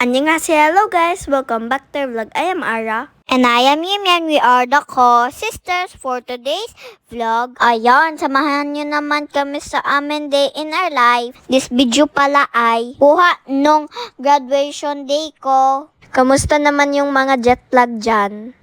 Annyeonghaseyo, hello guys! Welcome back to our vlog. I am Ara. And I am Yimian. We are the co-sisters for today's vlog. Ayan, samahan nyo naman kami sa amin day in our life. This video pala ay kuha nung graduation day ko. Kamusta naman yung mga jet lag dyan?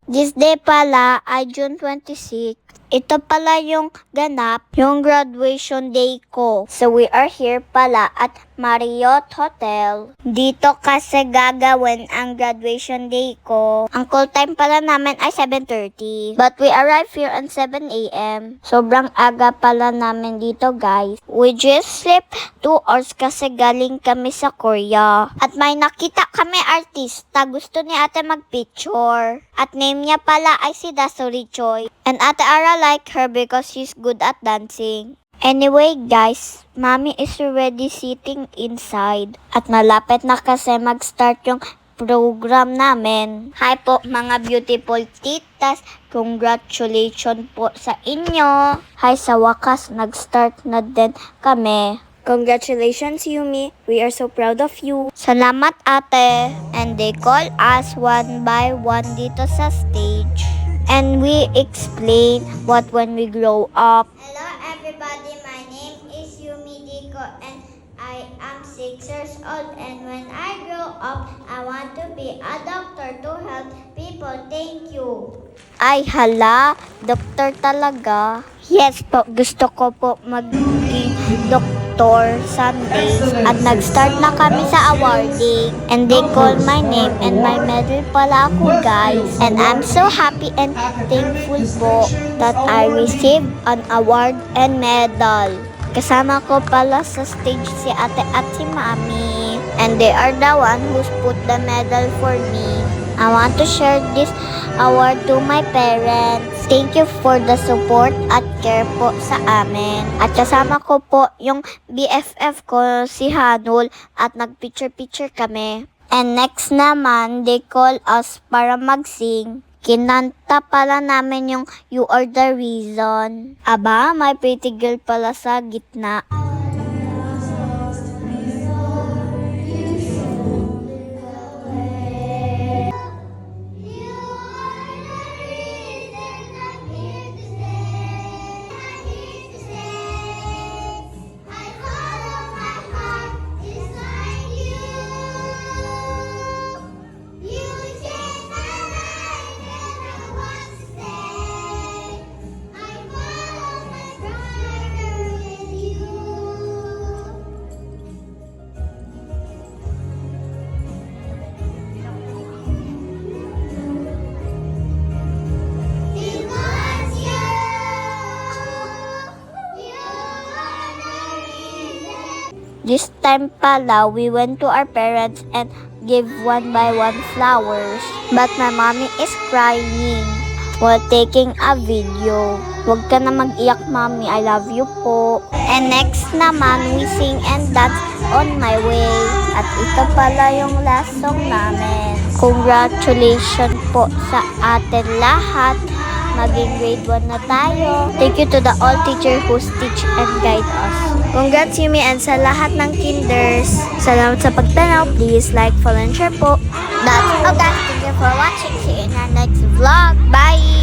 This day pala ay June 26. Ito pala yung ganap, yung graduation day ko. So we are here pala at Marriott Hotel. Dito kasi gagawin ang graduation day ko. Ang call time pala namin ay 7:30. But we arrived here at 7 a.m. Sobrang aga pala namin dito, guys. We just slept 2 hours kasi galing kami sa Korea. At may nakita kami artista. Gusto ni ate magpicture. At name niya pala ay si Dasori Choi. And ate Ara like her because she's good at dancing. Anyway guys, mommy is already sitting inside. At malapit na kasi mag-start yung program namin. Hi po mga beautiful titas. Congratulations po sa inyo. Hi, sa wakas nag-start na din kami. Congratulations, Yumi. We are so proud of you. Salamat ate. And they call us one by one dito sa stage. And we explain what when we grow up. Hello everybody, my name is Yumi Diko and I am 6 years old, and when I grow up, I want to be a doctor to help people. Thank you. Ay hala, doktor talaga. Yes po, gusto ko po maging doktor someday. At nag-start na kami sa awarding. And they call my name and my medal pala ako, guys. And I'm so happy and thankful po that I received an award and medal. Kasama ko pala sa stage si ate at si mami. And they are the one who's put the medal for me. I want to share this award to my parents. Thank you for the support at care po sa amin. At kasama ko po yung BFF ko, si Hanul, at nagpicture-picture kami. And next naman, they call us para mag-sing. Kinanta pala namin yung You Are The Reason. Aba, may pretty girl pala sa gitna. This time pala, we went to our parents and gave one by one flowers. But my mommy is crying while taking a video. Huwag ka na mag-iyak, mommy. I love you po. And next naman, we sing and dance On My Way. At ito pala yung last song namin. Congratulations po sa atin lahat. Maging grade 1 na tayo. Thank you to the all teacher who teach and guide us. Congrats, Yumi, and sa lahat ng kinders. Salamat sa pagtanaw. Please like, follow, and share po. That's all guys. Thank you for watching. See you in our next vlog. Bye!